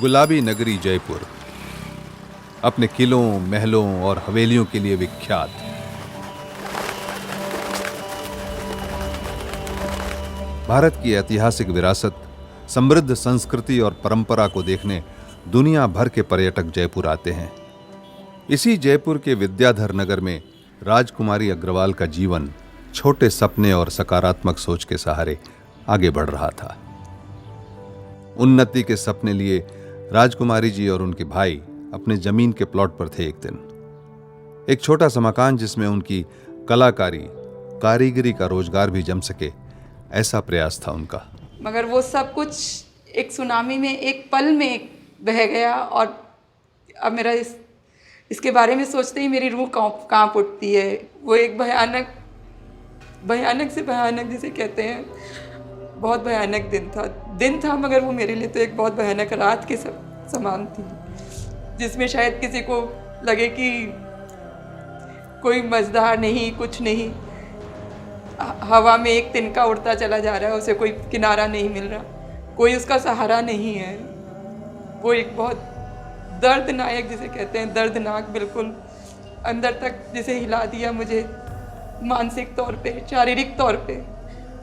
गुलाबी नगरी जयपुर अपने किलों, महलों और हवेलियों के लिए विख्यात। भारत की ऐतिहासिक विरासत, समृद्ध संस्कृति और परंपरा को देखने दुनिया भर के पर्यटक जयपुर आते हैं। इसी जयपुर के विद्याधर नगर में राजकुमारी अग्रवाल का जीवन छोटे सपने और सकारात्मक सोच के सहारे आगे बढ़ रहा था। उन्नति के सपने लिए राजकुमारी जी और उनके भाई अपने जमीन के प्लॉट पर थे। एक दिन एक छोटा सा मकान जिसमें उनकी कलाकारी, कारीगरी का रोजगार भी जम सके, ऐसा प्रयास था उनका। मगर वो सब कुछ एक सुनामी में, एक पल में बह गया। और अब मेरा इसके बारे में सोचते ही मेरी रूह कांप उठती है। वो एक भयानक से भयानक जिसे कहते हैं, बहुत भयानक दिन था मगर वो मेरे लिए तो एक बहुत भयानक रात के समान थी, जिसमें शायद किसी को लगे कि कोई मज़दार नहीं, कुछ नहीं, हवा में एक तिनका उड़ता चला जा रहा है, उसे कोई किनारा नहीं मिल रहा, कोई उसका सहारा नहीं है। वो एक बहुत दर्दनाक जिसे कहते हैं, दर्दनाक, बिल्कुल अंदर तक जिसे हिला दिया मुझे, मानसिक तौर पे, शारीरिक तौर पे,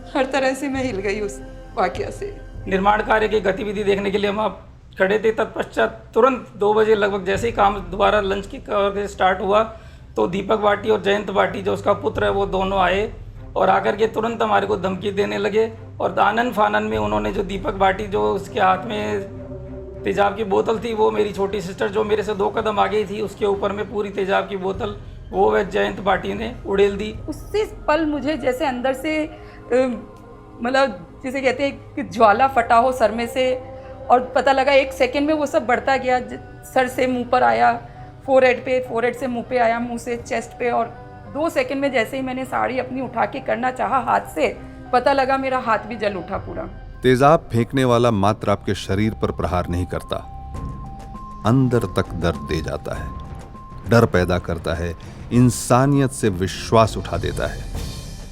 हर तरह से मैं हिल गई उस वाकया से। निर्माण कार्य की गतिविधि देखने के लिए हम आप खड़े थे। तत्पश्चात तुरंत 2 बजे लगभग जैसे ही काम दोबारा लंच की स्टार्ट हुआ तो दीपक बाटी और जयंत बाटी जो उसका पुत्र है वो दोनों आए और आकर के तुरंत हमारे को धमकी देने लगे। और आनन फानन में उन्होंने जो दीपक बाटी जो उसके हाथ में तेजाब की बोतल थी, वो मेरी छोटी सिस्टर जो मेरे से 2 कदम आगे थी, उसके ऊपर में पूरी तेजाब की बोतल वो वह जयंत बाटी ने उड़ेल दी। उसी पल मुझे जैसे अंदर से मतलब जिसे कहते हैं कि ज्वाला फटा हो सर में से, और पता लगा 1 सेकंड में वो सब बढ़ता गया। सर से मुंह पर आया, फोरहेड से मुंह पे आया, मुंह से चेस्ट पे, और 2 सेकंड में जैसे ही मैंने साड़ी अपनी उठा के करना चाहा हाथ से, पता लगा मेरा हाथ भी जल उठा पूरा। तेजाब फेंकने वाला मात्र आपके शरीर पर प्रहार नहीं करता, अंदर तक दर्द दे जाता है, डर पैदा करता है, इंसानियत से विश्वास उठा देता है,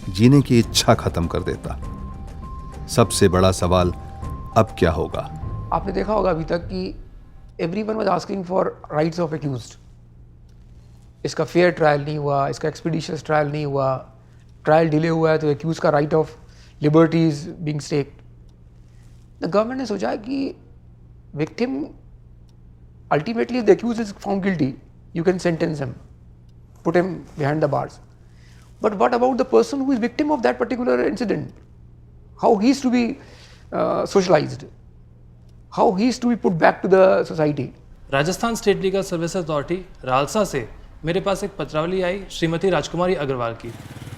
जीने की इच्छा खत्म कर देता। सबसे बड़ा सवाल अब क्या होगा? आपने देखा होगा अभी तक कि everyone was asking for rights of accused. इसका फेयर ट्रायल नहीं हुआ, इसका एक्सपीडिशियस ट्रायल नहीं हुआ, ट्रायल डिले हुआ है तो एक्यूज का right of liberty is being staked. The government ने सोचा कि victim ultimately the accused is found guilty, you can sentence him, put him behind the bars, but what about the person who is victim of that particular incident? How he is to be socialized, how he is to be put back to the society. Rajasthan state legal service authority RALSA से मेरे पास एक पत्रावली आई श्रीमती राजकुमारी अग्रवाल की।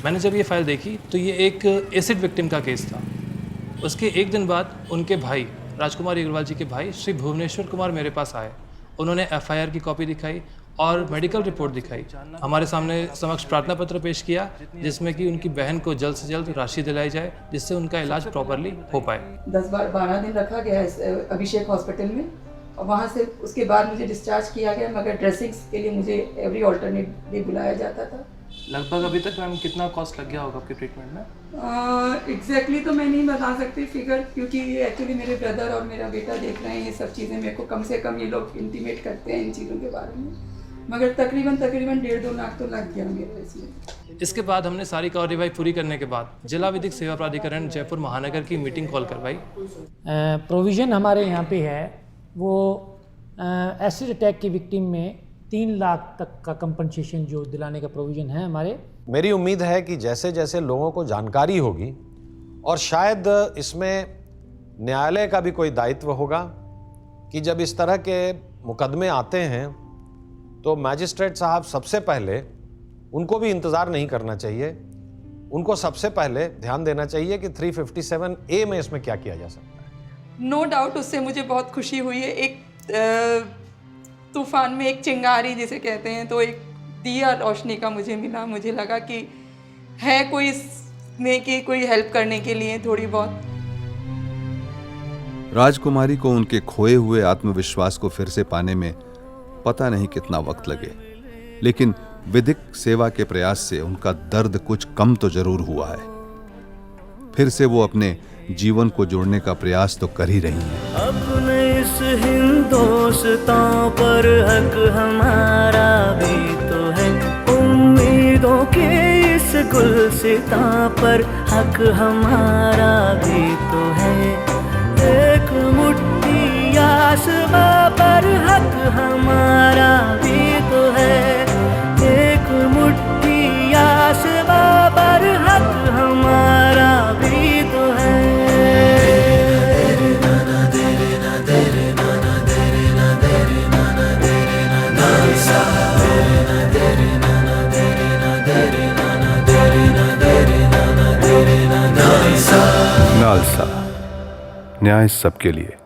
मैंने जब ये file देखी तो ये एक एसिड विक्टिम का केस था। उसके 1 दिन बाद उनके भाई, राजकुमारी अग्रवाल जी के भाई श्री भुवनेश्वर कुमार मेरे पास आए। उन्होंने FIR की कॉपी दिखाई और मेडिकल रिपोर्ट दिखाई, हमारे सामने समक्ष प्रार्थना पत्र पेश किया जिसमें कि उनकी बहन को जल्द से जल्द राशि दिलाई जाए जिससे उनका इलाज प्रॉपरली हो पाए। 10-12 दिन रखा गया अभिषेक हॉस्पिटल में, और वहाँ से उसके बाद मुझे डिस्चार्ज किया गया, मगर ड्रेसिंग्स के लिए मुझे एवरी ऑल्टरनेट डे बुलाया जाता था। लगभग अभी तक मैम कितना कॉस्ट लग गया होगा आपके ट्रीटमेंट में? एग्जैक्टली तो मैं नहीं बता सकती फिगर, क्योंकि एक्चुअली मेरे ब्रदर और मेरा बेटा देख रहे हैं ये सब चीज़ें। मेरे को कम से कम ये लोग इंटीमेट करते हैं इन चीज़ों के बारे में, मगर तकरीबन 1.5-2 लाख तो लग गया मेरे इसमें। इसके बाद हमने सारी कार्रवाई पूरी करने के बाद जिला विधिक सेवा प्राधिकरण जयपुर महानगर की मीटिंग कॉल करवाई। प्रोविज़न हमारे यहाँ पे है वो एसिड अटैक की विक्टिम में 3 लाख तक का कंपनसेशन जो दिलाने का प्रोविज़न है हमारे। मेरी उम्मीद है कि जैसे जैसे लोगों को जानकारी होगी, और शायद इसमें न्यायालय का भी कोई दायित्व होगा कि जब इस तरह के मुकदमे आते हैं तो मैजिस्ट्रेट साहब सबसे पहले उनको भी इंतज़ार नहीं करना चाहिए, उनको सबसे पहले ध्यान देना चाहिए कि 357A में इसमें क्या किया जा सकता है। नो डाउट उससे मुझे बहुत खुशी हुई है। एक तूफान में एक चिंगारी जिसे कहते हैं, तो एक दिया रोशनी का मुझे मिला। मुझे लगा कि है कोई इसमें कि कोई हेल्प करने के लिए थोड़ी बहुत। राजकुमारी को उनके खोए हुए आत्मविश्वास को फिर से पाने में पता नहीं कितना वक्त लगे, लेकिन विधिक सेवा के प्रयास से उनका दर्द कुछ कम तो जरूर हुआ है। फिर से वो अपने जीवन को जोड़ने का प्रयास तो कर ही रही हैं। इस हिंदुस्तां पर हक हमारा भी तो है, उम्मीदों के इस गुलसितां पर हक हमारा भी तो है। एक मुट्ठी आसमां पर हक हमारा भी तो है, एक मुट्ठी आसमां पर हक हमारा भी तो है। नालसा, न्याय सबके लिए।